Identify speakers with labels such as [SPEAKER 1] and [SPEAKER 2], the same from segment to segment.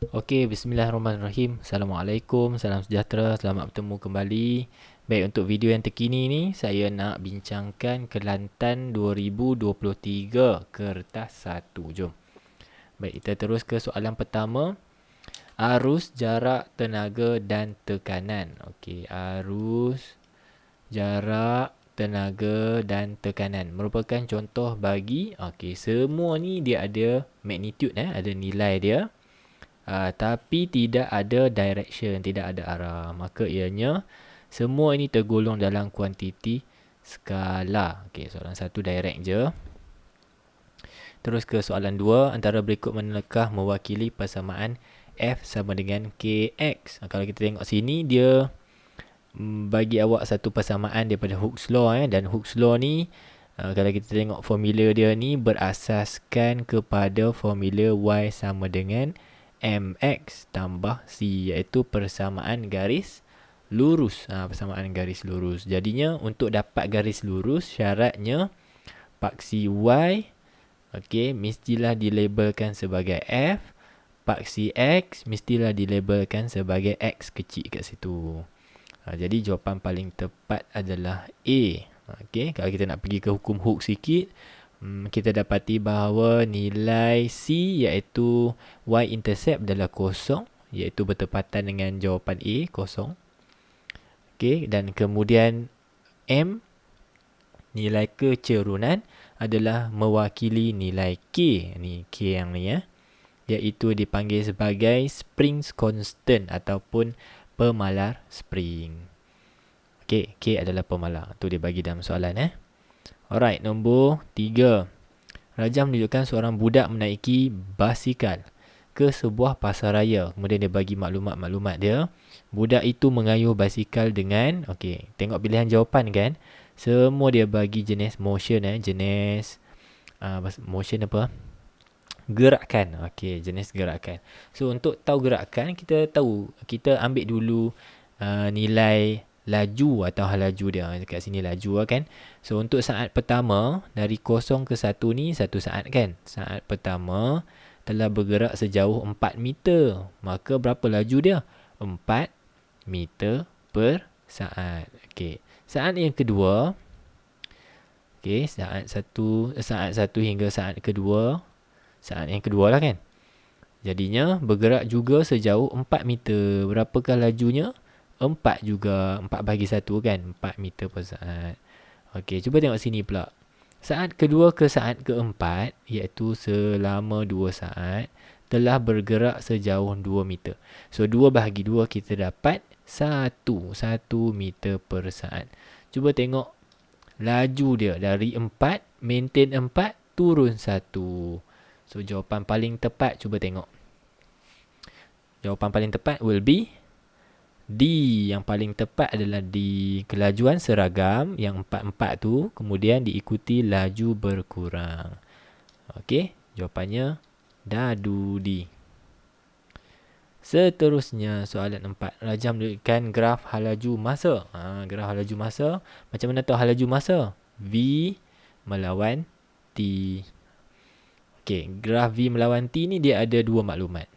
[SPEAKER 1] Okey, bismillahirrahmanirrahim. Assalamualaikum, salam sejahtera, selamat bertemu kembali. Baik, untuk video yang terkini ni, saya nak bincangkan Kelantan 2023, kertas 1. Jom. Baik, kita terus ke soalan pertama. Arus, jarak, tenaga dan tekanan. Okey, arus, jarak, tenaga dan tekanan merupakan contoh bagi semua ni dia ada magnitude, ada nilai dia. Tapi tidak ada direction, tidak ada arah. Maka ianya semua ini tergolong dalam kuantiti skala. Okey, soalan 1 direct je. Terus ke soalan 2, antara berikut manakah mewakili persamaan F sama dengan KX. Kalau kita tengok sini, dia bagi awak satu persamaan daripada Hooke's Law, dan Hooke's Law ni kalau kita tengok formula dia ni berasaskan kepada formula Y sama dengan MX tambah C, iaitu persamaan garis lurus. Persamaan garis lurus. Jadinya untuk dapat garis lurus, syaratnya paksi Y mestilah dilabelkan sebagai F, paksi X mestilah dilabelkan sebagai X kecil kat situ. Jadi jawapan paling tepat adalah A. Kalau kita nak pergi ke hukum Hooke sikit, kita dapati bahawa nilai C iaitu y-intercept adalah kosong, iaitu bertepatan dengan jawapan A, kosong. Dan kemudian M, nilai kecerunan adalah mewakili nilai K. Ni K yang ni, iaitu dipanggil sebagai Springs constant ataupun pemalar spring. K adalah pemalar. Tu dia bagi dalam soalan. Alright, nombor 3. Raja menunjukkan seorang budak menaiki basikal ke sebuah pasaraya. Kemudian dia bagi maklumat-maklumat dia. Budak itu mengayuh basikal dengan, tengok pilihan jawapan kan. Semua dia bagi jenis motion, jenis motion apa? Gerakan. Jenis gerakan. So untuk tahu gerakan, kita ambil dulu nilai laju atau halaju dia. Dekat sini laju kan. So untuk saat pertama, dari 0 ke 1 ni 1 saat kan. Saat pertama telah bergerak sejauh 4 meter. Maka berapa laju dia? 4 meter per saat. Saat yang kedua, saat 1 hingga saat kedua. Saat yang kedua lah kan. Jadinya bergerak juga sejauh 4 meter. Berapakah lajunya? 4 juga. 4 bagi 1 kan. 4 meter per saat. Cuba tengok sini pula. Saat kedua ke saat keempat, iaitu selama 2 saat, telah bergerak sejauh 2 meter. So 2 bahagi 2 kita dapat 1 meter per saat. Cuba tengok laju dia. Dari 4, maintain 4, turun 1. So jawapan paling tepat, cuba tengok. Jawapan paling tepat will be D. Yang paling tepat adalah D. Kelajuan seragam yang 4-4 tu, kemudian diikuti laju berkurang. Jawapannya dadu D. Seterusnya soalan 4. Raja menunjukkan graf halaju masa. Graf halaju masa. Macam mana tahu halaju masa? V melawan T. Graf V melawan T ni dia ada 2 maklumat.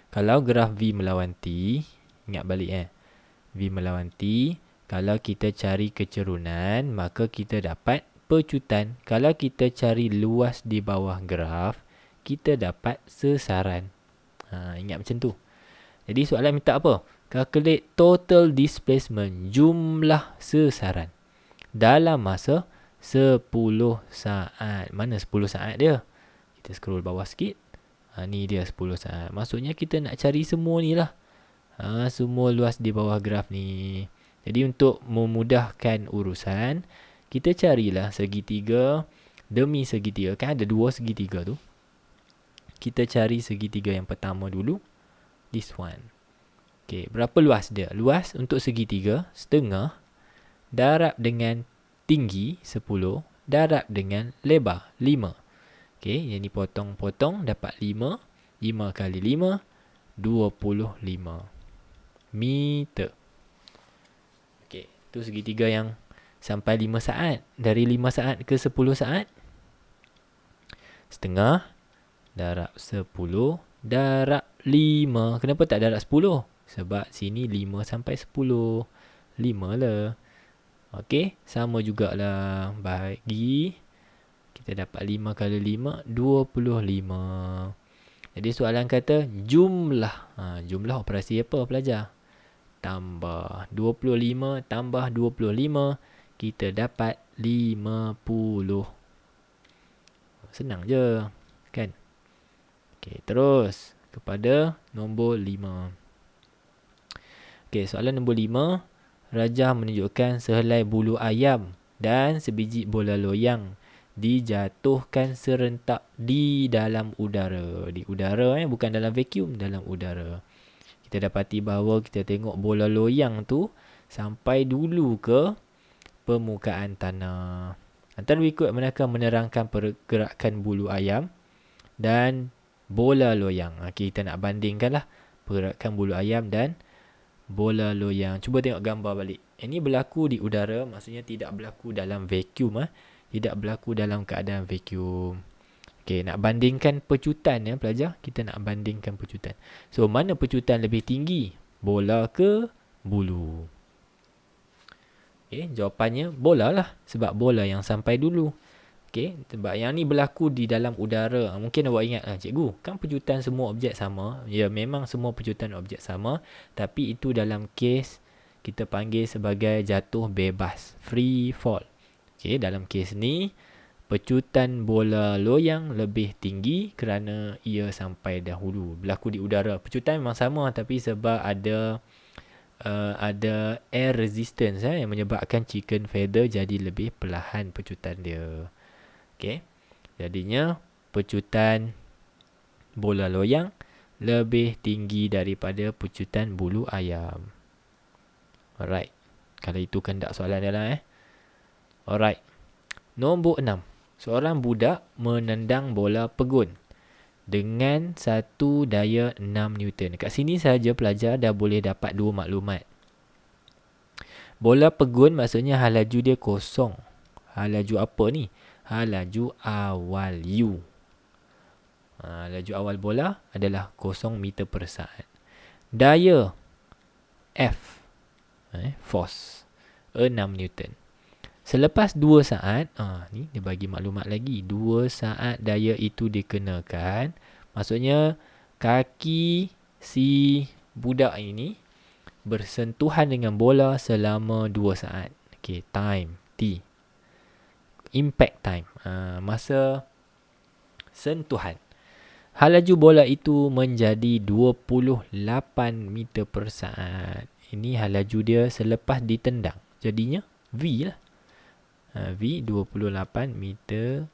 [SPEAKER 1] Kalau graf V melawan T, ingat balik V melawan T, kalau kita cari kecerunan, maka kita dapat pecutan. Kalau kita cari luas di bawah graf, kita dapat sesaran. Ingat macam tu. Jadi soalan minta apa? Calculate total displacement, jumlah sesaran dalam masa 10 saat. Mana 10 saat dia? Kita scroll bawah sikit. Ni dia 10 saat. Maksudnya kita nak cari semua ni lah. Semua luas di bawah graf ni. Jadi untuk memudahkan urusan, kita carilah segitiga demi segitiga. Kan ada 2 segitiga tu. Kita cari segitiga yang pertama dulu. This one. Berapa luas dia? Luas untuk segitiga, setengah, darab dengan tinggi 10, darab dengan lebar 5. Yang ni potong-potong dapat 5. 5 kali 5, 25 meter. Tu segitiga yang sampai 5 saat. Dari 5 saat ke 10 saat, setengah darab 10 darab 5. Kenapa tak darab 10? Sebab sini 5 sampai 10. 5 lah. Okey, sama jugalah. Bagi, kita dapat 5 kali 5, 25. Jadi soalan kata jumlah. Jumlah operasi apa pelajar? Tambah 25 tambah 25, kita dapat 50. Senang je, kan? Okey, terus kepada nombor 5. Okey, soalan nombor 5. Rajah menunjukkan sehelai bulu ayam dan sebiji bola loyang dijatuhkan serentak di dalam udara. Di udara, bukan dalam vacuum, dalam udara. Kita dapati bahawa kita tengok bola loyang tu sampai dulu ke permukaan tanah. Antara berikut manakah menerangkan pergerakan bulu ayam dan bola loyang? Kita nak bandingkan lah pergerakan bulu ayam dan bola loyang. Cuba tengok gambar balik. Ini berlaku di udara, maksudnya tidak berlaku dalam vacuum. Tidak berlaku dalam keadaan vacuum. Okey, nak bandingkan pecutan pelajar. Kita nak bandingkan pecutan. So, mana pecutan lebih tinggi? Bola ke bulu? Okey, jawapannya bola lah. Sebab bola yang sampai dulu. Okey, sebab yang ni berlaku di dalam udara. Mungkin awak ingat, cikgu, kan pecutan semua objek sama. Ya, memang semua pecutan objek sama. Tapi itu dalam kes kita panggil sebagai jatuh bebas. Free fall. Okey, dalam kes ni, pecutan bola loyang lebih tinggi kerana ia sampai dahulu. Berlaku di udara. Pecutan memang sama, tapi sebab ada air resistance yang menyebabkan chicken feather jadi lebih perlahan pecutan dia. Okey. Jadinya pecutan bola loyang lebih tinggi daripada pecutan bulu ayam. Alright. Kalau itu kendak soalan dia lah. Alright. Nombor 6. Seorang budak menendang bola pegun dengan satu daya 6 Newton. Kat sini saja pelajar dah boleh dapat dua maklumat. Bola pegun maksudnya hal laju dia kosong. Hal laju apa ni? Hal laju awal U. Laju awal bola adalah 0 meter per saat. Daya F, force, 6 Newton. Selepas 2 saat, ni dia bagi maklumat lagi. 2 saat daya itu dikenakan. Maksudnya, kaki si budak ini bersentuhan dengan bola selama 2 saat. Okay, time, T. Impact time, masa sentuhan. Hal laju bola itu menjadi 28 meter per saat. Ini hal laju dia selepas ditendang. Jadinya, V lah. V 28 meter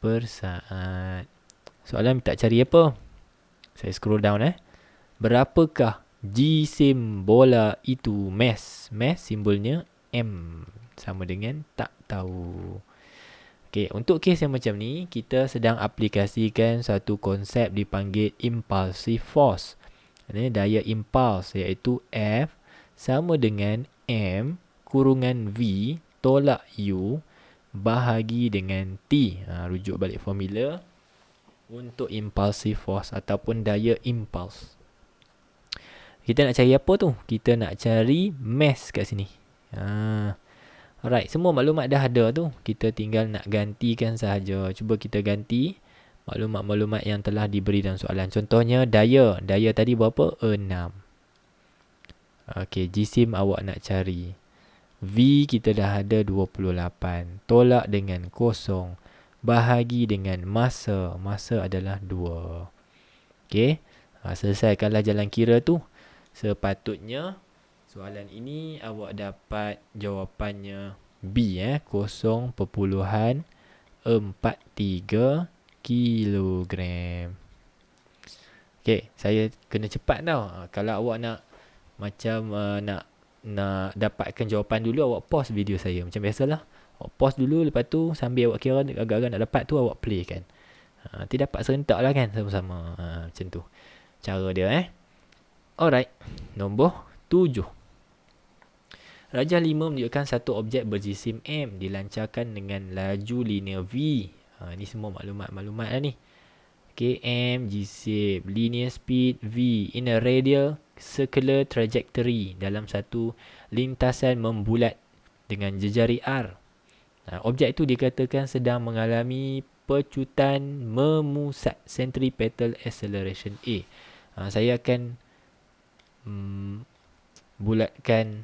[SPEAKER 1] per saat. Soalan minta cari apa? Saya scroll down. Berapakah jisim bola itu mass? Mass simbolnya M. Sama dengan tak tahu. Okay, untuk kes yang macam ni, kita sedang aplikasikan satu konsep dipanggil impulsive force. Daya impuls iaitu F sama dengan M kurungan V tolak U bahagi dengan T. Rujuk balik formula untuk impulsive force ataupun daya impuls. Kita nak cari apa tu? Kita nak cari mass kat sini. Alright, semua maklumat dah ada tu. Kita tinggal nak gantikan sahaja. Cuba kita ganti maklumat-maklumat yang telah diberi dalam soalan. Contohnya daya. Daya tadi berapa? 6. Okey, jisim awak nak cari. V kita dah ada 28. Tolak dengan 0. Bahagi dengan masa. Masa adalah 2. Okey. Selesaikanlah jalan kira tu. Sepatutnya soalan ini awak dapat jawapannya B. 0.43 kilogram. Okey, saya kena cepat tau. Kalau awak nak macam nak dapatkan jawapan dulu, awak pause video saya. Macam biasalah. Awak pause dulu, lepas tu sambil awak kira agak-agak nak dapat tu, awak play kan. Nanti dapat serentak lah kan sama-sama. Macam tu cara dia. Alright. Nombor 7. Rajah 5 menunjukkan satu objek berjisim M dilancarkan dengan laju linear V. Ni semua maklumat-maklumat lah ni. km jisim linear speed v in a radial circular trajectory dalam satu lintasan membulat dengan jejari r. Objek itu dikatakan sedang mengalami pecutan memusat, centripetal acceleration A. Saya akan bulatkan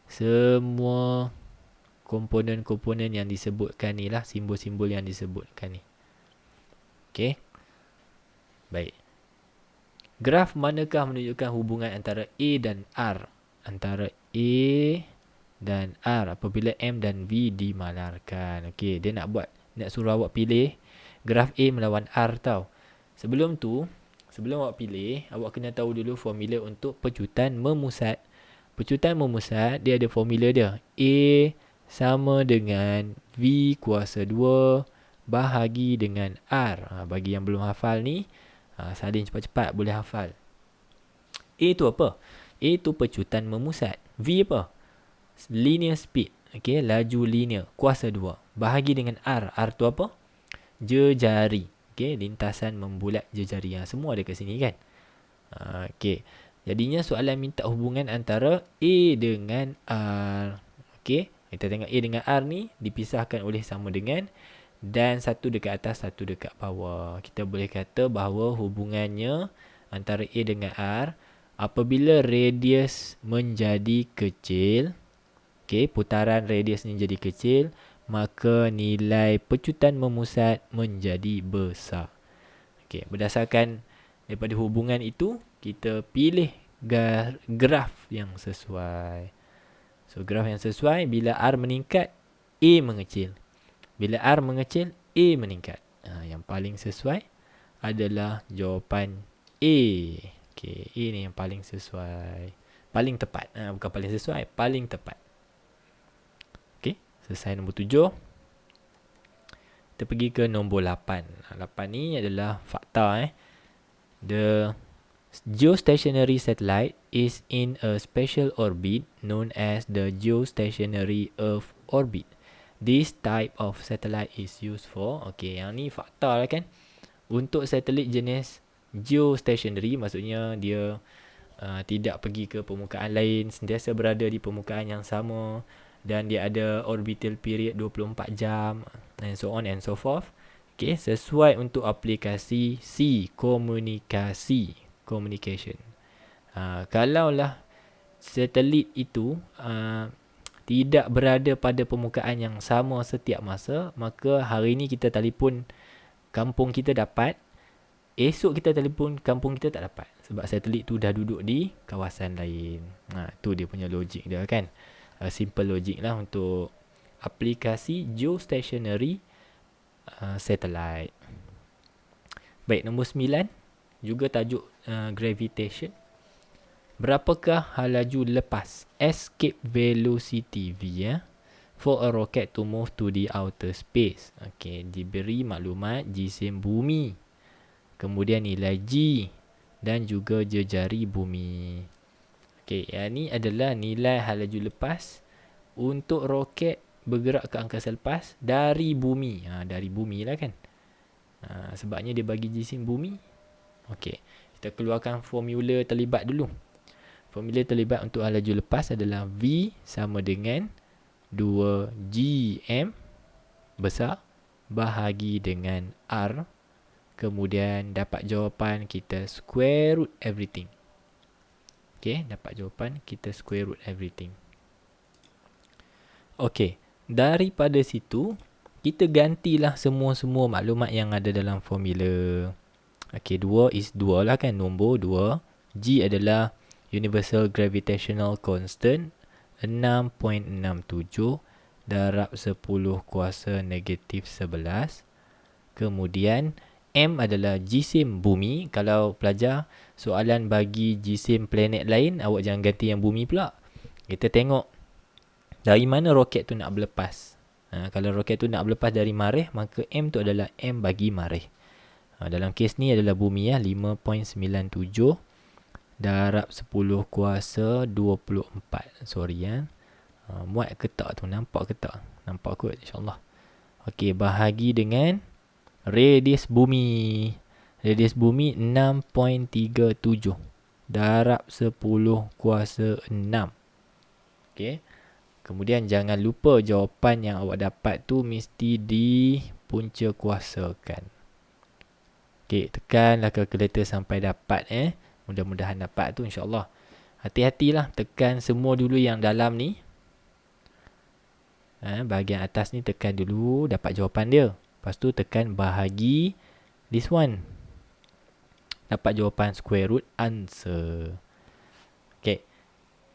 [SPEAKER 1] semua komponen-komponen yang disebutkan ni lah, simbol-simbol yang disebutkan ni. Okey. Baik. Graf manakah menunjukkan hubungan antara A dan R? Antara A dan R apabila M dan V dimalarkan. Okey, dia nak suruh awak pilih graf A melawan R tau. Sebelum awak pilih, awak kena tahu dulu formula untuk pecutan memusat. Pecutan memusat, dia ada formula dia. A sama dengan V kuasa 2 bahagi dengan R. Bagi yang belum hafal ni, salin cepat-cepat boleh hafal. A tu apa? A tu pecutan memusat. V apa? Linear speed. Okay, laju linear. Kuasa 2. Bahagi dengan R. R tu apa? Jejari. Okay, lintasan membulat jejari. Semua ada kat sini kan? Okay. Jadinya soalan minta hubungan antara A dengan R. Okay. Kita tengok A dengan R ni dipisahkan oleh sama dengan dan satu dekat atas, satu dekat bawah. Kita boleh kata bahawa hubungannya antara A dengan R apabila radius menjadi kecil, okay, putaran radius ni jadi kecil, maka nilai pecutan memusat menjadi besar. Okay, berdasarkan daripada hubungan itu, kita pilih graf yang sesuai. So, graf yang sesuai, bila R meningkat, A mengecil. Bila R mengecil, A meningkat. Yang paling sesuai adalah jawapan A. Okay, A ni yang paling sesuai. Paling tepat. Bukan paling sesuai, paling tepat. Okay, selesai nombor 7. Kita pergi ke nombor 8. 8 ni adalah fakta. The geostationary satellite is in a special orbit known as the geostationary Earth orbit. This type of satellite is used for, okay, yang ni fakta lah kan. Untuk satelit jenis geostationary, maksudnya dia tidak pergi ke permukaan lain, sentiasa berada di permukaan yang sama, dan dia ada orbital period 24 jam, and so on and so forth. Okay, sesuai untuk aplikasi C, communication. Kalaulah satelit itu tidak berada pada permukaan yang sama setiap masa, maka hari ni kita telefon kampung kita dapat, esok kita telefon kampung kita tak dapat. Sebab satelit tu dah duduk di kawasan lain. Tu dia punya logik dia kan. Simple logik lah untuk aplikasi geostationary satellite. Baik, nombor 9. Juga tajuk gravitation. Berapakah laju lepas escape velocity V for a rocket to move to the outer space? Okay, diberi maklumat jisim bumi, kemudian nilai G dan juga jejari bumi. Okay, yang ni adalah nilai laju lepas untuk roket bergerak ke angkasa lepas dari bumi. Dari bumi lah kan. Sebabnya dia bagi jisim bumi. Okay, kita keluarkan formula terlibat dulu. Formula terlibat untuk laju lepas adalah V sama dengan 2GM besar bahagi dengan R. Kemudian dapat jawapan, kita square root everything. Okay, dapat jawapan, kita square root everything. Okay, daripada situ, kita gantilah semua maklumat yang ada dalam formula. Okay, 2 is 2 lah kan, nombor 2. G adalah Universal Gravitational Constant 6.67 darab 10 kuasa negatif 11. Kemudian M adalah jisim bumi. Kalau pelajar soalan bagi jisim planet lain, awak jangan ganti yang bumi pula. Kita tengok dari mana roket tu nak berlepas. Kalau roket tu nak berlepas dari Marikh, maka M tu adalah M bagi Marikh. Dalam kes ni adalah bumi 5.97 darab 10 kuasa 24. Sorry muat ke tak tu, nampak ke tak? Nampak kot, insyaAllah. Okey, bahagi dengan radius bumi. Radius bumi 6.37. Darab 10 kuasa 6. Okey. Kemudian jangan lupa jawapan yang awak dapat tu mesti dipunca kuasakan. Okey, tekanlah kalkulator sampai dapat Mudah-mudahan dapat tu insya-Allah. Hati-hatilah, tekan semua dulu yang dalam ni. Bahagian atas ni tekan dulu, dapat jawapan dia. Lepas tu tekan bahagi this one. Dapat jawapan square root answer. Okay.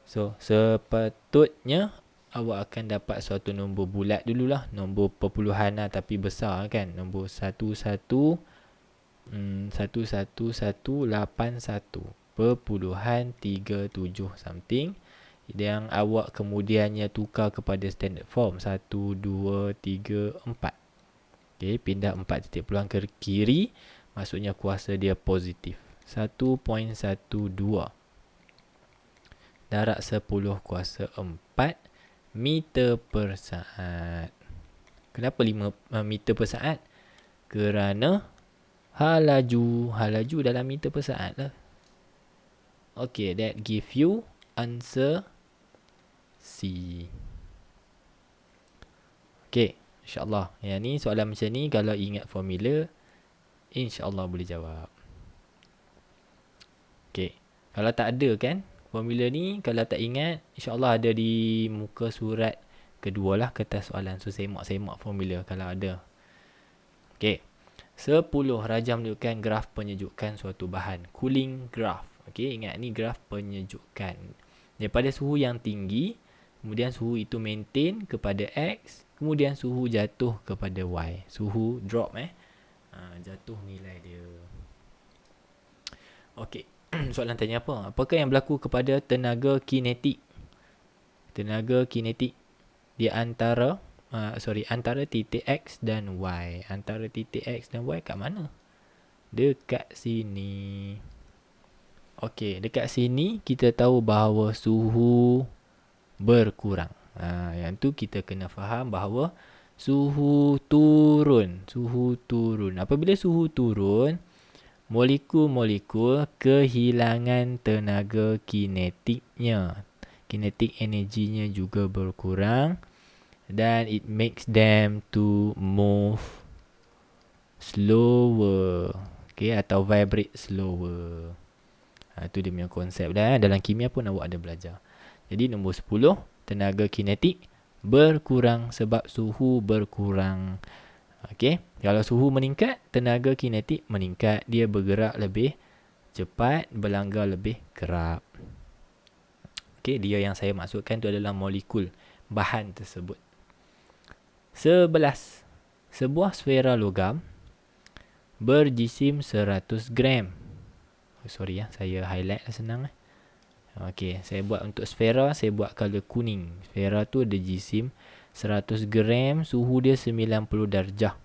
[SPEAKER 1] So, sepatutnya awak akan dapat suatu nombor bulat dululah. Nombor perpuluhan lah, tapi besar kan. Nombor 11,111,8,1,37 something. Yang awak kemudiannya tukar kepada standard form 1, 2, 3, 4. Okay, pindah 4 titik peluang ke kiri, maksudnya kuasa dia positif. 1.12 darab 10 kuasa 4 meter per saat. Kenapa 5 meter per saat? Kerana halaju dalam meter per saat lah. Okay, that give you answer C. Okay, insyaAllah. Yang ni soalan macam ni, kalau ingat formula, insyaAllah boleh jawab. Okay, kalau tak ada kan formula ni, kalau tak ingat, insyaAllah ada di muka surat kedua lah, kertas soalan. So, semak formula kalau ada. Okay, 10 rajam menunjukkan graf penyejukan suatu bahan. Cooling graph. Okay, ingat ni graf penyejukan. Daripada suhu yang tinggi, kemudian suhu itu maintain kepada X, kemudian suhu jatuh kepada Y. Suhu drop jatuh nilai dia. Okey. Soalan tanya apa? Apakah yang berlaku kepada tenaga kinetik? Tenaga kinetik di antara titik X dan Y. Antara titik X dan Y kat mana? Dekat sini. Okey, dekat sini kita tahu bahawa suhu berkurang. Yang tu kita kena faham bahawa suhu turun. Apabila suhu turun, molekul-molekul kehilangan tenaga kinetiknya. Kinetic energinya juga berkurang dan it makes them to move slower. Okay, atau vibrate slower. Itu dia punya konsep dah. Dalam kimia pun awak ada belajar. Jadi nombor 10, tenaga kinetik berkurang sebab suhu berkurang. Okey, kalau suhu meningkat, tenaga kinetik meningkat. Dia bergerak lebih cepat, berlanggar lebih kerap. Okey, dia yang saya maksudkan tu adalah molekul bahan tersebut. 11. Sebuah sfera logam berjisim 100 gram. Sorry saya highlight lah senang. Okey, saya buat untuk sfera, saya buat color kuning. Sfera tu ada jisim 100 gram, suhu dia 90 darjah.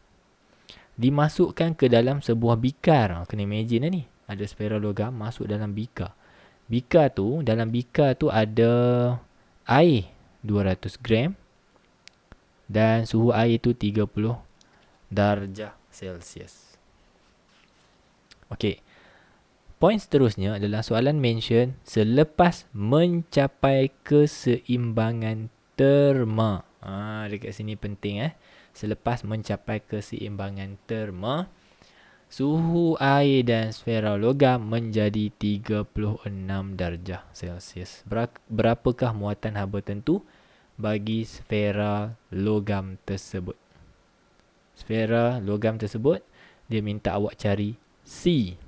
[SPEAKER 1] Dimasukkan ke dalam sebuah bikar. Kena imagine ni. Ada sfera logam masuk dalam bikar. Dalam bikar tu ada air 200 gram. Dan suhu air tu 30 darjah Celsius. Okey. Poin seterusnya adalah soalan mention selepas mencapai keseimbangan terma. Dekat sini penting Selepas mencapai keseimbangan terma, suhu air dan sfera logam menjadi 36 darjah Celsius. Berapakah muatan haba tentu bagi sfera logam tersebut? Sfera logam tersebut, dia minta awak cari C.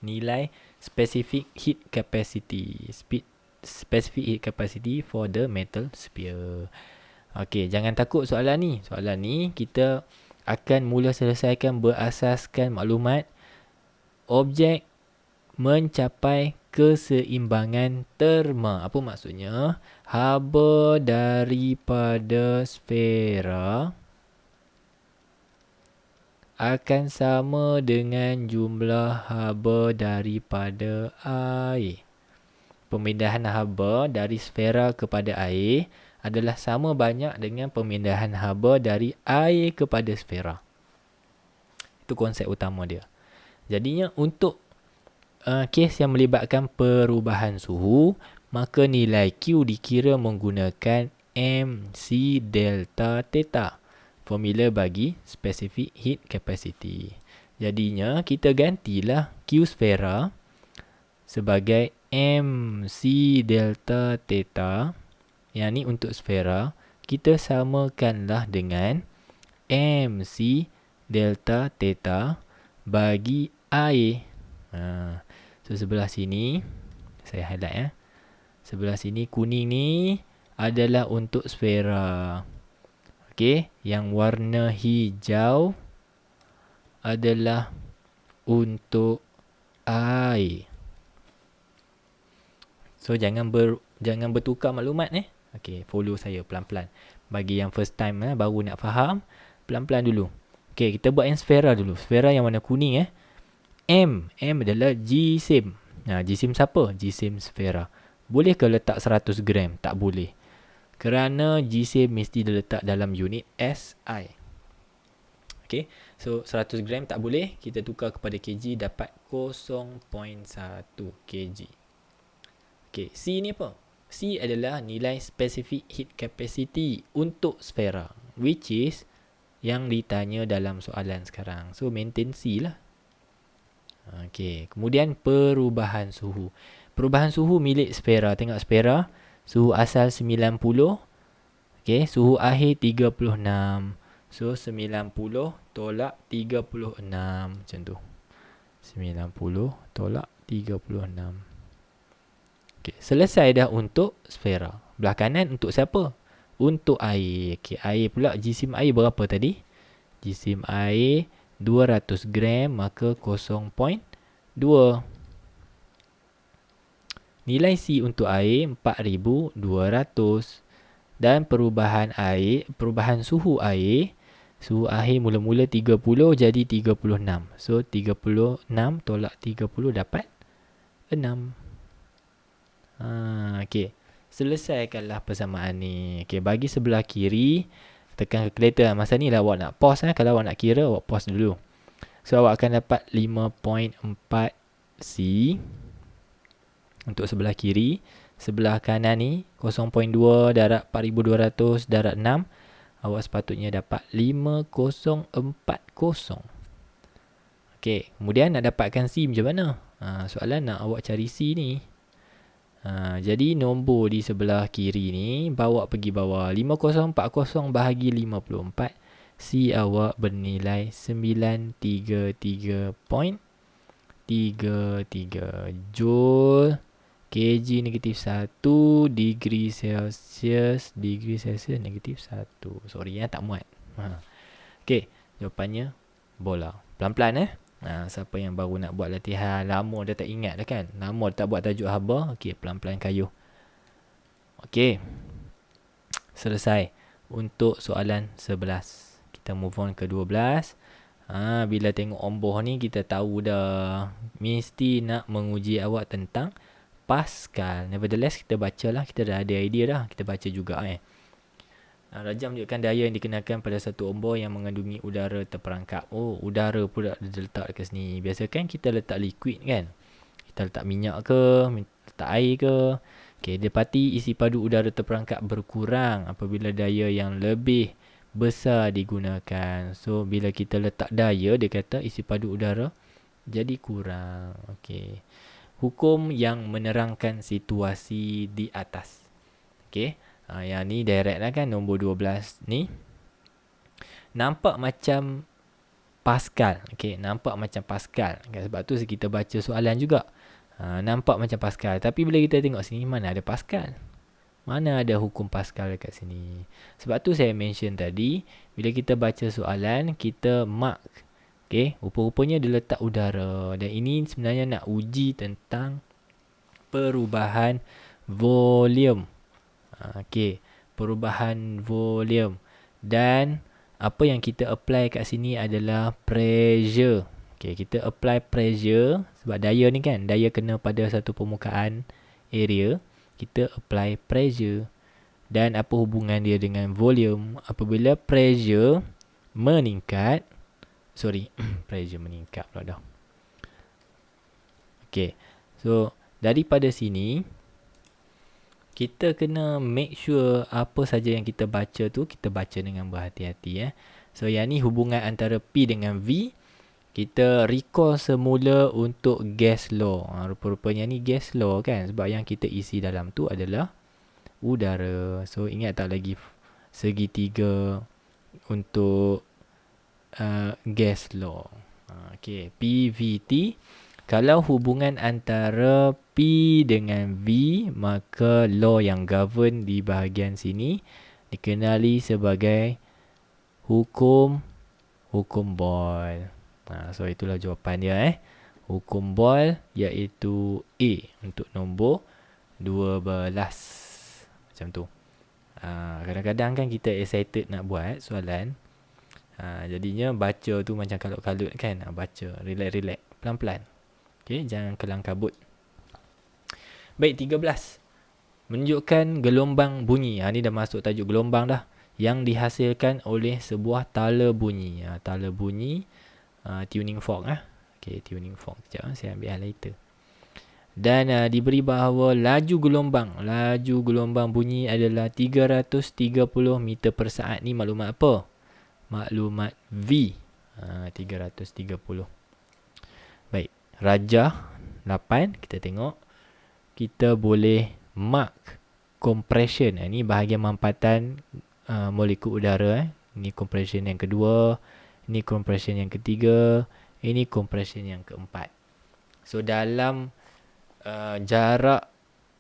[SPEAKER 1] Nilai specific heat capacity. Specific heat capacity for the metal sphere. Okey, jangan takut soalan ni. Soalan ni kita akan mula selesaikan berasaskan maklumat objek mencapai keseimbangan terma. Apa maksudnya? Haba daripada sfera akan sama dengan jumlah haba daripada air. Pemindahan haba dari sfera kepada air adalah sama banyak dengan pemindahan haba dari air kepada sfera. Itu konsep utama dia. Jadinya untuk kes yang melibatkan perubahan suhu, maka nilai Q dikira menggunakan MC delta theta, formula bagi specific heat capacity. Jadinya kita gantilah Q sfera sebagai MC delta theta, yang ni untuk sfera, kita samakanlah dengan MC delta theta bagi air. So sebelah sini saya highlight sebelah sini kuning ni adalah untuk sfera. Okey, yang warna hijau adalah untuk air. So jangan bertukar maklumat Okey, follow saya pelan-pelan. Bagi yang first time baru nak faham, pelan-pelan dulu. Okey, kita buat yang sfera dulu. Sfera yang warna kuning M adalah jisim. Jisim siapa? Jisim sfera. Boleh ke letak 100 gram? Tak boleh. Kerana jisim mesti diletak dalam unit SI. Okey, so 100 gram tak boleh. Kita tukar kepada kg, dapat 0.1 kg. Okey, C ni apa? C adalah nilai specific heat capacity untuk sfera, which is yang ditanya dalam soalan sekarang. So maintain C lah. Okey, kemudian perubahan suhu. Perubahan suhu milik sfera. Tengok sfera, suhu asal 90. Okey, suhu akhir 36. So 90 tolak 36 macam tu. 90 tolak 36. Okey, selesai dah untuk sfera. Belah kanan untuk siapa? Untuk air. Okey, air pula, jisim air berapa tadi? Jisim air 200 gram, maka 0.2. Nilai C untuk air 4200. Dan perubahan suhu air, suhu air mula-mula 30 jadi 36. So 36 tolak 30 dapat 6. Okey, selesaikanlah persamaan ni. Okey, bagi sebelah kiri, tekan calculator. Masa ni lah awak nak pause Kalau awak nak kira, awak pause dulu. So awak akan dapat 5.4 C untuk sebelah kiri. Sebelah kanan ni 0.2 darab 4200 darab 6. Awak sepatutnya dapat 5040. Okey, kemudian nak dapatkan C macam mana? Soalan nak awak cari C ni. Jadi nombor di sebelah kiri ni bawa pergi bawah. 5040 bahagi 54. C awak bernilai 933.33 Joule kg negatif 1 degree Celsius negatif 1. Sorry tak muat. Okey, jawapannya bola. Pelan-pelan siapa yang baru nak buat latihan, lama dah tak ingat dah kan, lama dah tak buat tajuk haba. Okey, pelan-pelan kayuh. Okey, selesai untuk soalan 11. Kita move on ke 12. Bila tengok omboh ni, kita tahu dah mesti nak menguji awak tentang Pascal. Nevertheless, kita bacalah. Kita dah ada idea dah. Kita baca juga Rajam menunjukkan daya yang dikenakan pada satu ombor yang mengandungi udara terperangkap. Oh, udara pula diletak dekat sini. Biasa kan kita letak liquid kan? Kita letak minyak ke, letak air ke. Okey, dapati isi padu udara terperangkap berkurang apabila daya yang lebih besar digunakan. So, bila kita letak daya, dia kata isi padu udara jadi kurang. Okey. Hukum yang menerangkan situasi di atas. Okey. Yang ni direct lah kan, nombor 12 ni. Nampak macam Pascal. Okey, nampak macam Pascal. Sebab tu kita baca soalan juga. Nampak macam Pascal. Tapi bila kita tengok sini, mana ada Pascal? Mana ada hukum Pascal dekat sini? Sebab tu saya mention tadi, bila kita baca soalan, kita mark. Okey, rupa-rupanya dia letak udara. Dan ini sebenarnya nak uji tentang perubahan volume. Okey, perubahan volume. Dan apa yang kita apply kat sini adalah pressure. Okey, kita apply pressure sebab daya ni kan, daya kena pada satu permukaan area, kita apply pressure. Dan apa hubungan dia dengan volume? Apabila pressure meningkat, pressure meningkat pula dah. Okay. So, daripada sini, kita kena make sure apa saja yang kita baca tu, kita baca dengan berhati-hati. So, yang ni hubungan antara P dengan V. Kita recall semula untuk gas law. Rupa-rupanya ni gas law kan. Sebab yang kita isi dalam tu adalah udara. So, ingat tak lagi segitiga untuk gas law. Okay, PVT. Kalau hubungan antara P dengan V, maka law yang govern di bahagian sini dikenali sebagai hukum Boyle. So itulah jawapan dia Hukum Boyle iaitu A untuk nombor 12. Macam tu. Kadang-kadang kan kita excited nak buat soalan. Jadinya baca tu macam kalut-kalut kan. Baca, relax-relax, pelan-pelan. Okay, jangan kelang kabut. Baik, 13. Menunjukkan gelombang bunyi. Ni dah masuk tajuk gelombang dah. Yang dihasilkan oleh sebuah tala bunyi. Tala bunyi, tuning fork. Okay, tuning fork. Sekejap, saya ambil highlighter. Dan diberi bahawa laju gelombang bunyi adalah 330 meter per saat. Ni maklumat apa? Maklumat V. 330. Baik. Rajah 8. Kita tengok. Kita boleh mark compression. Ini bahagian mampatan molekul udara. Ini compression yang kedua. Ini compression yang ketiga. Ini compression yang keempat. So dalam jarak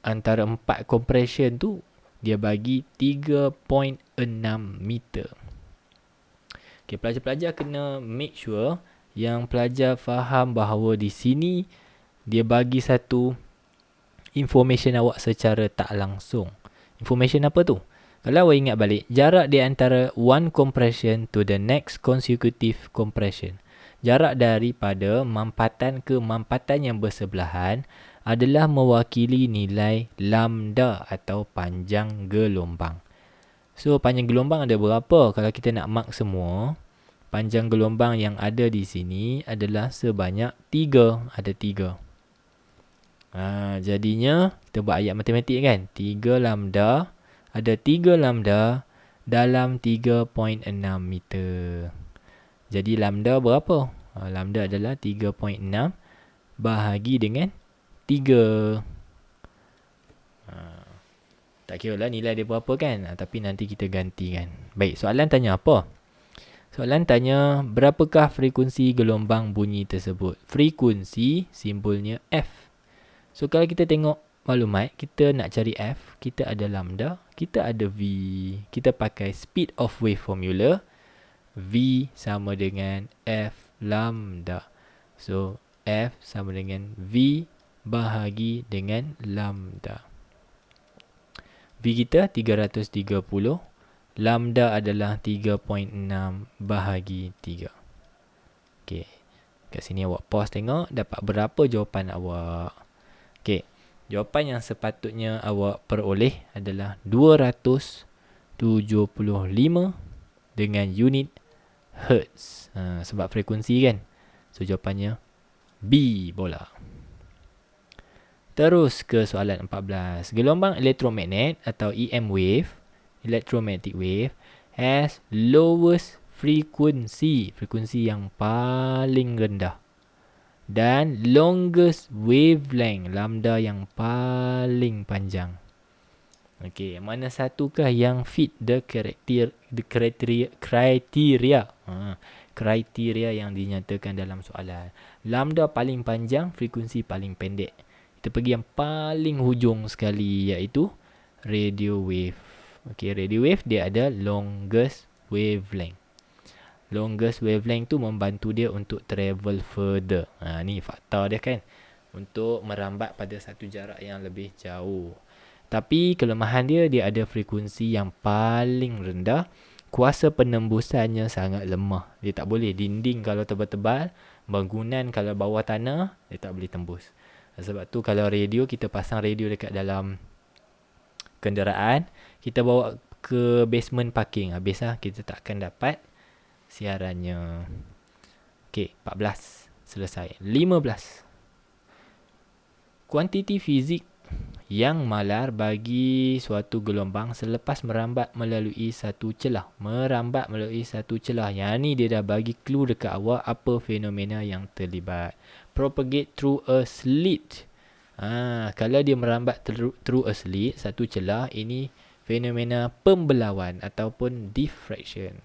[SPEAKER 1] antara 4 compression tu, dia bagi 3.6 meter. Okay, pelajar-pelajar kena make sure yang pelajar faham bahawa di sini dia bagi satu information awak secara tak langsung. Information apa tu? Kalau awak ingat balik, jarak di antara one compression to the next consecutive compression. Jarak daripada mampatan ke mampatan yang bersebelahan adalah mewakili nilai lambda atau panjang gelombang. So, panjang gelombang ada berapa? Kalau kita nak mark semua, panjang gelombang yang ada di sini adalah sebanyak 3. Ada 3. Jadinya, kita buat ayat matematik kan? 3 lambda. Ada 3 lambda dalam 3.6 meter. Jadi, lambda berapa? Lambda adalah 3.6 bahagi dengan 3. Tak kira lah nilai dia berapa kan. Tapi nanti kita ganti kan. Baik, soalan tanya apa? Soalan tanya, berapakah frekuensi gelombang bunyi tersebut? Frekuensi simbolnya F. So, kalau kita tengok maklumat, kita nak cari F, kita ada lambda, kita ada V. Kita pakai speed of wave formula. V sama dengan F lambda. So, F sama dengan V bahagi dengan lambda. V kita 330. Lambda adalah 3.6 bahagi 3. Okay. Kat sini awak pause tengok. Dapat berapa jawapan awak? Okay. Jawapan yang sepatutnya awak peroleh adalah 275 dengan unit Hertz. Sebab frekuensi kan. So, jawapannya B bola. Terus ke soalan 14. Gelombang elektromagnet atau EM wave, electromagnetic wave, has lowest frequency, frekuensi yang paling rendah, dan longest wavelength, lambda yang paling panjang. Okey, mana satukah yang fit the kriteria yang dinyatakan dalam soalan? Lambda paling panjang, frekuensi paling pendek. Kita pergi yang paling hujung sekali, iaitu radio wave. Okey, radio wave dia ada longest wavelength. Longest wavelength tu membantu dia untuk travel further. Ni fakta dia kan. Untuk merambat pada satu jarak yang lebih jauh. Tapi kelemahan dia ada frekuensi yang paling rendah. Kuasa penembusannya sangat lemah. Dia tak boleh. Dinding kalau tebal-tebal, bangunan kalau bawah tanah, dia tak boleh tembus. Sebab tu kalau radio, kita pasang radio dekat dalam kenderaan, kita bawa ke basement parking. Habis lah, kita tak akan dapat siarannya. Okey, 14. Selesai. 15. Kuantiti fizik yang malar bagi suatu gelombang selepas merambat melalui satu celah. Merambat melalui satu celah. Yang ni dia dah bagi clue dekat awak apa fenomena yang terlibat. Propagate through a slit. Kalau dia merambat through a slit, satu celah, ini fenomena pembelauan ataupun diffraction.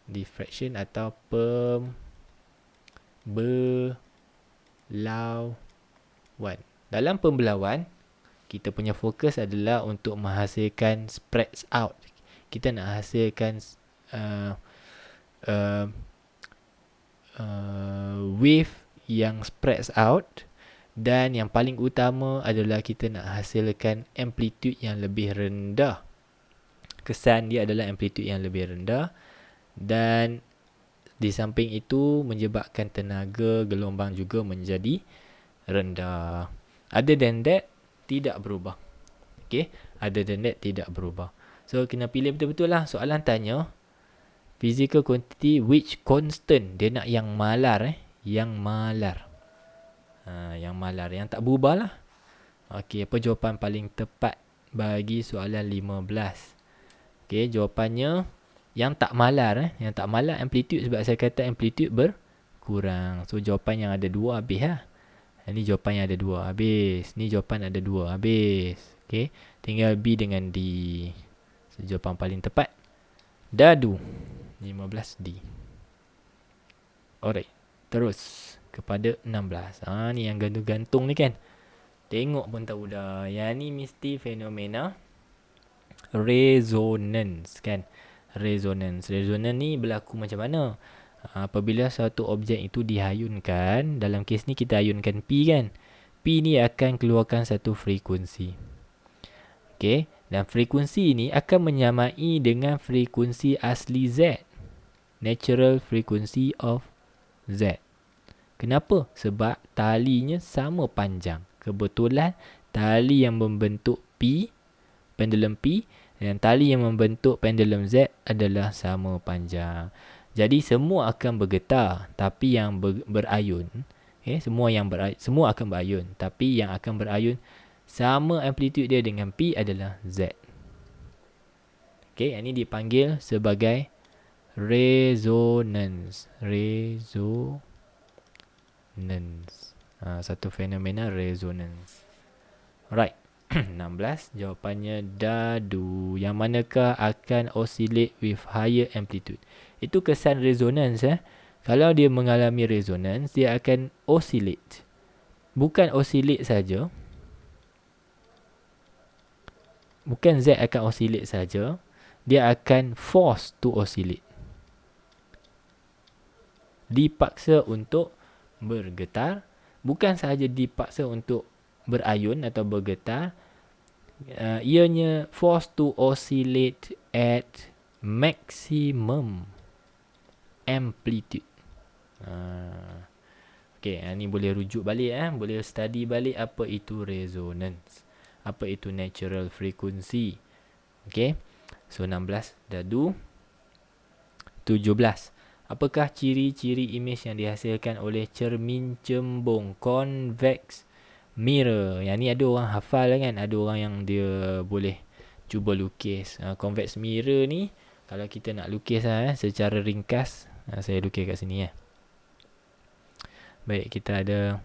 [SPEAKER 1] Diffraction atau pembelauan. Dalam pembelauan, kita punya fokus adalah untuk menghasilkan spreads out. Kita nak hasilkan wave yang spreads out, dan yang paling utama adalah kita nak hasilkan amplitude yang lebih rendah. Kesan dia adalah amplitude yang lebih rendah, dan di samping itu menyebabkan tenaga gelombang juga menjadi rendah. Other than that, tidak berubah. Okay, other than that, tidak berubah. So, kena pilih betul-betul lah. Soalan tanya, physical quantity which constant. Dia nak yang malar. Yang malar. Yang malar. Yang tak berubah lah. Okay, apa jawapan paling tepat bagi soalan 15? Okay, jawapannya yang tak malar. Yang tak malar amplitude, sebab saya kata amplitude berkurang. So, jawapan yang ada 2 habis lah. Ini jawapan yang ada 2 habis. Ni jawapan ada 2 habis. Okay, tinggal B dengan D. So, jawapan paling tepat dadu 15D. Alright, terus kepada 16. Ni yang gantung-gantung ni kan. Tengok pun tahu dah. Yang ni mesti fenomena resonance kan. Resonance ni berlaku macam mana? Apabila satu objek itu dihayunkan, dalam kes ni kita hayunkan P kan. P ni akan keluarkan satu frekuensi. Okay, dan frekuensi ini akan menyamai dengan frekuensi asli Z. Natural frequency of Z. Kenapa? Sebab talinya sama panjang. Kebetulan tali yang membentuk P, pendulum P, dan tali yang membentuk pendulum Z adalah sama panjang. Jadi semua akan bergetar, tapi yang berayun, semua akan berayun, tapi yang akan berayun sama amplitude dia dengan P adalah Z. Ini dipanggil sebagai resonance. Satu fenomena resonance. Alright. 16, jawapannya dadu. Yang manakah akan oscillate with higher amplitude? Itu kesan resonance. Kalau dia mengalami resonance, dia akan oscillate. Bukan oscillate saja. Bukan Z akan oscillate saja. Dia akan force to oscillate. Dipaksa untuk bergetar. Bukan sahaja dipaksa untuk berayun atau bergetar, ianya forced to oscillate at maximum amplitude. Ni boleh rujuk balik, boleh study balik apa itu resonance, apa itu natural frequency. So 16 dadu. 17. Apakah ciri-ciri imej yang dihasilkan oleh cermin cembung convex mirror? Yang ni ada orang hafal kan, ada orang yang dia boleh cuba lukis. Convex mirror ni, kalau kita nak lukis secara ringkas, saya lukis kat sini . Baik, kita ada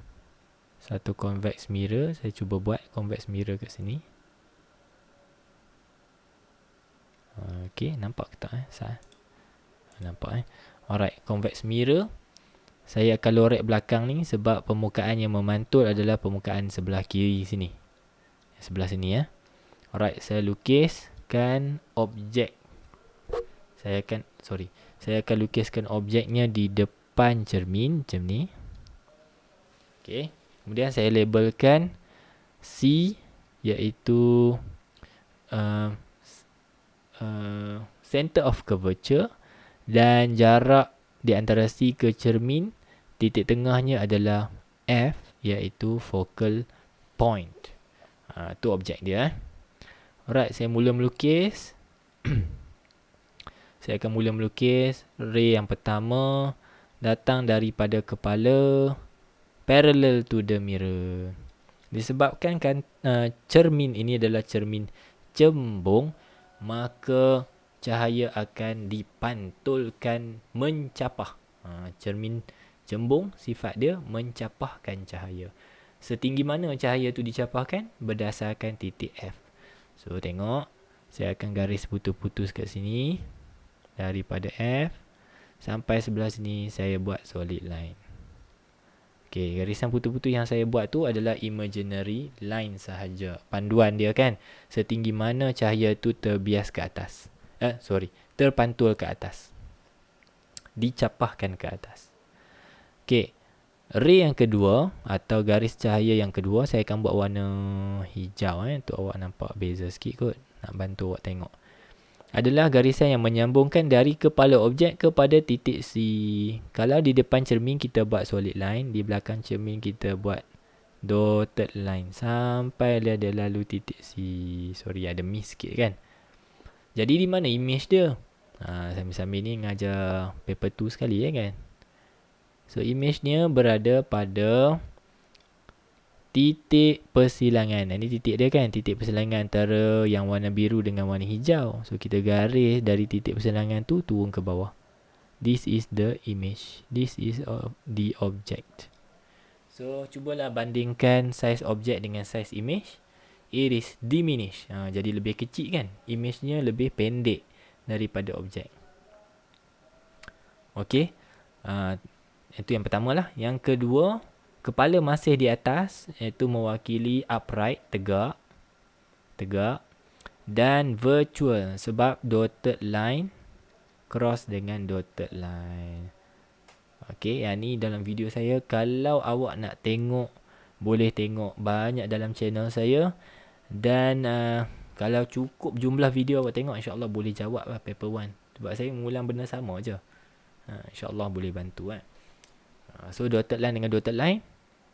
[SPEAKER 1] satu convex mirror. Saya cuba buat convex mirror kat sini. Nampak ke tak? Nampak Alright, convex mirror. Saya akan lorek belakang ni sebab permukaan yang memantul adalah permukaan sebelah kiri sini. Sebelah sini Alright, saya lukiskan objek. Saya akan lukiskan objeknya di depan cermin macam ni. Kemudian saya labelkan C, iaitu center of curvature, dan jarak di antara C ke cermin, titik tengahnya adalah F, iaitu focal point. Itu objek dia. Alright, saya mula melukis. Saya akan mula melukis. Ray yang pertama datang daripada kepala parallel to the mirror. Disebabkan kan cermin ini adalah cermin cembung, maka cahaya akan dipantulkan mencapah. Cermin cembung sifat dia mencapahkan cahaya. Setinggi mana cahaya tu dicapahkan? Berdasarkan titik F. So tengok, saya akan garis putus-putus kat sini. Daripada F sampai sebelah sini saya buat solid line. Okay, garisan putus-putus yang saya buat tu adalah imaginary line sahaja. Panduan dia kan, setinggi mana cahaya tu terbias ke atas. Terpantul ke atas. Dicapahkan ke atas. Okay, ray yang kedua atau garis cahaya yang kedua saya akan buat warna hijau untuk awak nampak beza sikit kot. Nak bantu awak tengok. Adalah garisan yang menyambungkan dari kepala objek kepada titik C. Kalau di depan cermin kita buat solid line, di belakang cermin kita buat dotted line sampai dia lalu titik C. Sorry, ada miss sikit kan. Jadi di mana image dia? Sambil-sambil ni ngajar paper 2 sekali kan. So image-nya berada pada titik persilangan. Ini titik dia kan, titik persilangan antara yang warna biru dengan warna hijau. So kita garis dari titik persilangan tu turun ke bawah. This is the image. This is the object. So cubalah bandingkan size objek dengan size image. It is diminished. Jadi lebih kecil kan, image-nya lebih pendek daripada objek. Okay, itu yang pertama lah. Yang kedua, kepala masih di atas, iaitu mewakili upright, tegak. Dan virtual, sebab dotted line cross dengan dotted line. Okay, yang ni dalam video saya. Kalau awak nak tengok, boleh tengok banyak dalam channel saya. Dan kalau cukup jumlah video awak tengok, insyaAllah boleh jawab lah paper 1. Sebab saya mengulang benda sama je. InsyaAllah boleh bantu kan. So dotted line dengan dotted line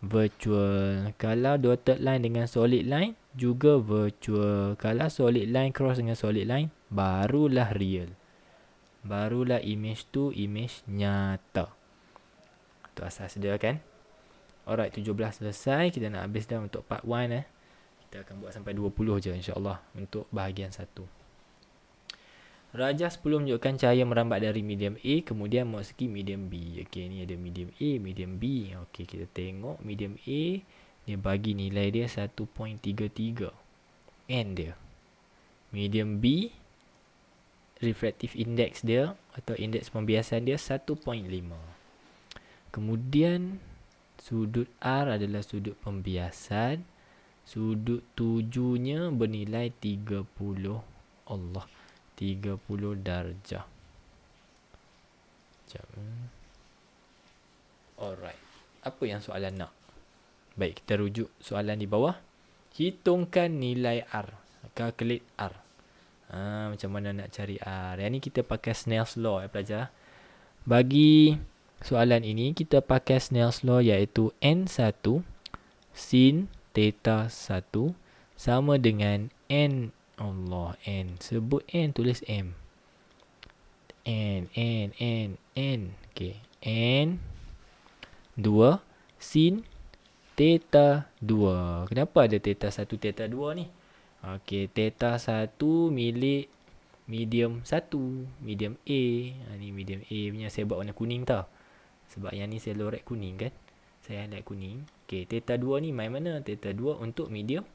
[SPEAKER 1] virtual. Kalau dotted line dengan solid line juga virtual. Kalau solid line cross dengan solid line, barulah real. Barulah image tu image nyata. Itu asas dia kan. Alright, 17 selesai. Kita nak habis dah untuk part 1 Kita akan buat sampai 20 je insyaAllah untuk bahagian 1. Rajah 10 menunjukkan cahaya merambat dari medium A kemudian membuat segi medium B. Okey, ni ada medium A, medium B. Okey, kita tengok medium A, dia bagi nilai dia 1.33 N dia. Medium B, refractive index dia atau indeks pembiasan dia 1.5. Kemudian sudut R adalah sudut pembiasan. Sudut 7-nya bernilai 30 darjah. Alright. Apa yang soalan nak? Baik, kita rujuk soalan di bawah. Hitungkan nilai R. Calculate R. Macam mana nak cari R? Yang ni kita pakai Snell's Law pelajar. Bagi soalan ini kita pakai Snell's Law iaitu N1 sin theta 1 sama dengan N. Allah, N. Sebut N, tulis M. N. Okay. N 2 sin theta 2. Kenapa ada theta 1, theta 2 ni? Okay, theta 1 milik medium 1. Medium A. Ni medium A punya. Saya buat warna kuning tau. Sebab yang ni saya lorek kuning kan. Saya highlight kuning. Okay, theta 2 ni main mana? Theta 2 untuk medium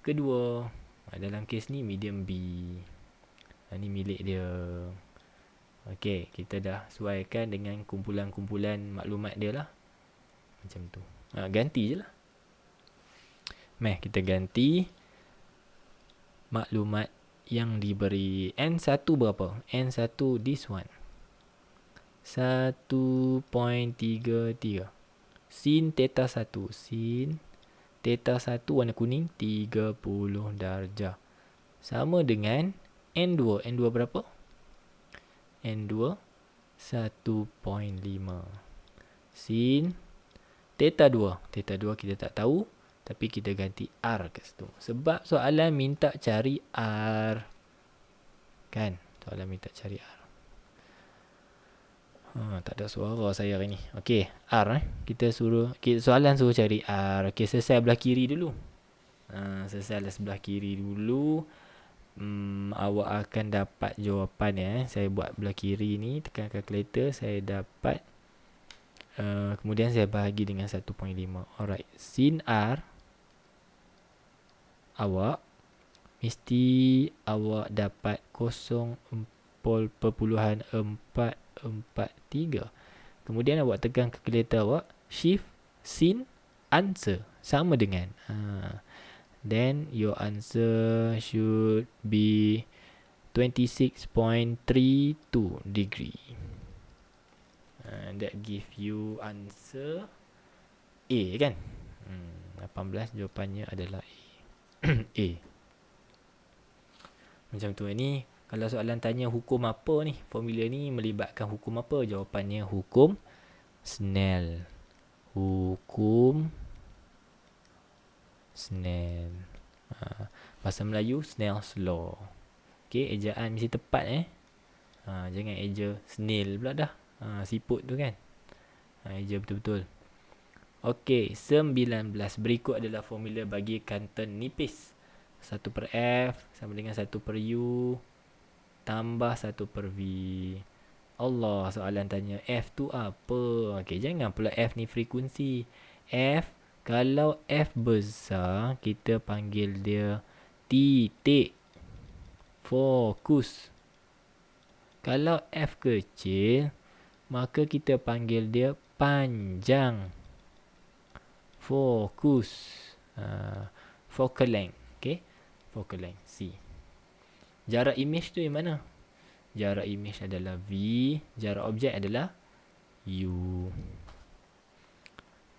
[SPEAKER 1] kedua. Dalam kes ni medium B. Ni milik dia. Okey, kita dah sesuaikan dengan kumpulan-kumpulan maklumat dia lah. Macam tu. Ganti je lah. Kita ganti maklumat yang diberi. N1 berapa? N1 this one. 1.33. Sin theta 1. Sin theta 1 warna kuning 30 darjah. Sama dengan N2. N2 berapa? N2 1.5. Sin theta 2. Theta 2 kita tak tahu. Tapi kita ganti R kat situ. Sebab soalan minta cari R. Kan? Soalan minta cari R. Tak ada suara saya hari ni. Okey, R soalan suruh cari R. Okey, selesai belah kiri dulu. Selesai sebelah kiri dulu. Awak akan dapat jawapan ya. Saya buat belah kiri ni, tekan calculator, saya dapat kemudian saya bahagi dengan 1.5. Alright, sin R awak mesti awak dapat 0.443. Kemudian awak tekan calculator awak, shift sin answer sama dengan then your answer should be 26.32 degree. That give you answer A kan. 18 jawapannya adalah A. A. Macam tu ni. Kalau soalan tanya hukum apa ni, formula ni melibatkan hukum apa? Jawapannya hukum Snell. Hukum Snell. Bahasa Melayu Snell's Law. Okey, ejaan mesti tepat jangan eja snail pula dah. Siput tu kan. Eja betul-betul. Okey, 19. Berikut adalah formula bagi kanton nipis. 1/F sama dengan 1/U tambah 1/V. Allah, soalan tanya F tu apa? Okey, jangan pula F ni frekuensi. F, kalau F besar, kita panggil dia titik fokus. Kalau F kecil, maka kita panggil dia panjang fokus. Focal length. Okay, focal length C. Jarak image tu yang mana? Jarak image adalah V, jarak objek adalah U.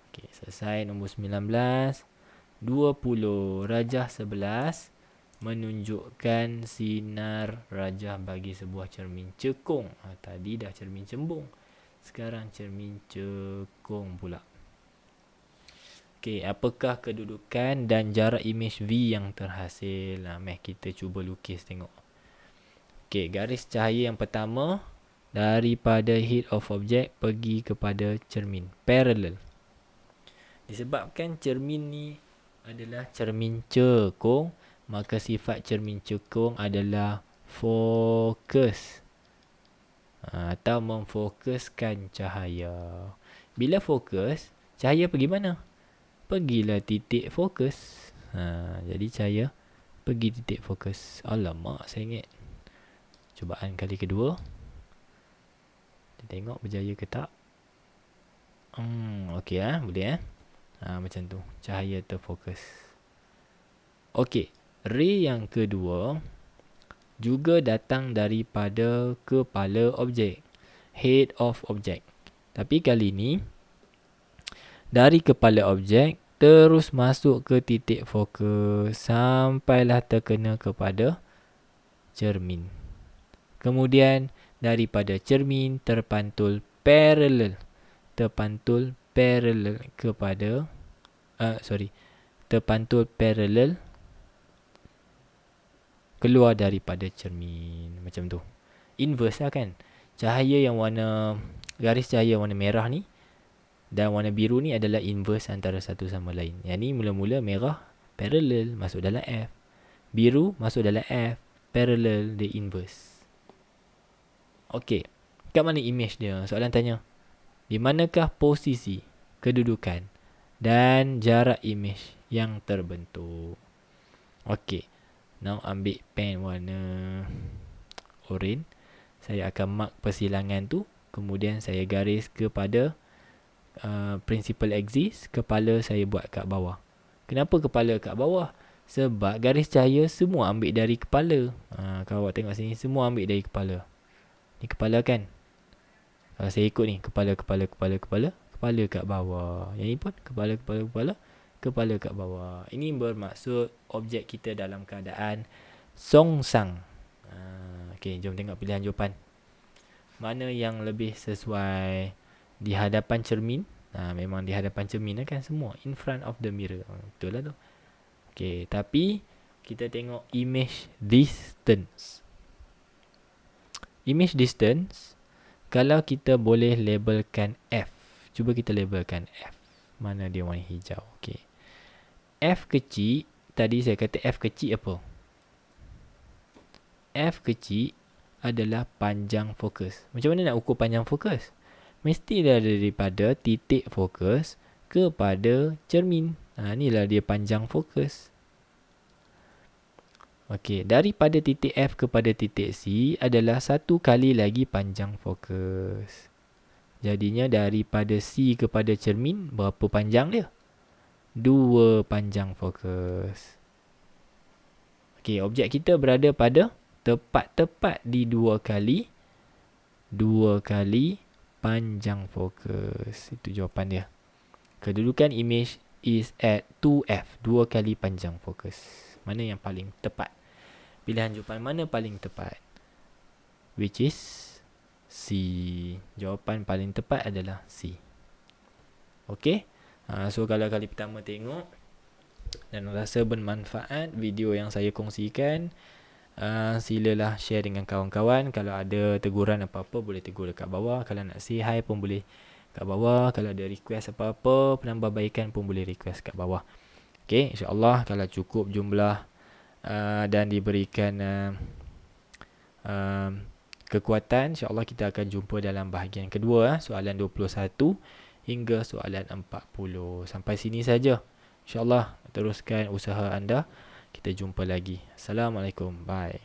[SPEAKER 1] Okay, selesai nombor 19. 20 rajah 11 menunjukkan sinar rajah bagi sebuah cermin cekung. Tadi dah cermin cembung, sekarang cermin cekung pula. Okey, apakah kedudukan dan jarak imej V yang terhasil? Mari kita cuba lukis tengok. Okey, garis cahaya yang pertama daripada head of object pergi kepada cermin, parallel. Disebabkan cermin ni adalah cermin cekung, maka sifat cermin cekung adalah fokus atau memfokuskan cahaya. Bila fokus, cahaya pergi mana? Pergilah titik fokus. Jadi cahaya pergi titik fokus. Alamak, saya ingat. Cubaan kali kedua. Kita tengok berjaya ke tak. Okey boleh macam tu. Cahaya terfokus. Okey, ray yang kedua juga datang daripada kepala objek, head of object. Tapi kali ni dari kepala objek terus masuk ke titik fokus sampailah terkena kepada cermin. Kemudian daripada cermin terpantul parallel kepada terpantul parallel keluar daripada cermin. Macam tu. Inverse lah kan. Cahaya yang warna, garis cahaya warna merah ni dan warna biru ni adalah inverse antara satu sama lain. Yang ni mula-mula merah parallel masuk dalam F, biru masuk dalam F, parallel dia inverse. Okey, kat mana image dia? Soalan tanya, di manakah posisi, kedudukan dan jarak image yang terbentuk? Okey, now ambil pen warna oranye. Saya akan mark persilangan tu, kemudian saya garis kepada principal axis. Kepala saya buat kat bawah. Kenapa kepala kat bawah? Sebab garis cahaya semua ambil dari kepala. Kalau awak tengok sini, semua ambil dari kepala. Ni kepala kan? Kalau saya ikut ni, kepala kat bawah. Yang ni pun kepala kat bawah. Ini bermaksud objek kita dalam keadaan songsang. Okey, jom tengok pilihan jawapan. Mana yang lebih sesuai? Di hadapan cermin. Memang di hadapan cermin lah kan semua. In front of the mirror. Betul lah tu. Okey, tapi kita tengok image distance. Image distance, Kalau kita boleh labelkan F. Cuba kita labelkan F. Mana dia warna hijau. Okey. F kecil, tadi saya kata F kecil apa? F kecil adalah panjang fokus. Macam mana nak ukur panjang fokus? Mesti dia daripada titik fokus kepada cermin. Inilah dia panjang fokus. Okey, daripada titik F kepada titik C adalah satu kali lagi panjang fokus. Jadinya daripada C kepada cermin, berapa panjang dia? 2 panjang fokus. Okey, objek kita berada pada tepat-tepat di 2 kali panjang fokus. Itu jawapan dia. Kedudukan image is at 2F, 2 kali panjang fokus. Mana yang paling tepat? Pilihan jawapan mana paling tepat? Which is C. Jawapan paling tepat adalah C. Okey. So kalau kali pertama tengok dan rasa bermanfaat video yang saya kongsikan, silalah share dengan kawan-kawan. Kalau ada teguran apa-apa boleh tegur dekat bawah. Kalau nak say hi pun boleh kat bawah. Kalau ada request apa-apa, penambahbaikan pun boleh request kat bawah. Okey, insya-Allah kalau cukup jumlah dan diberikan kekuatan, insya-Allah kita akan jumpa dalam bahagian kedua, soalan 21 hingga soalan 40. Sampai sini saja. InsyaAllah teruskan usaha anda. Kita jumpa lagi. Assalamualaikum. Bye.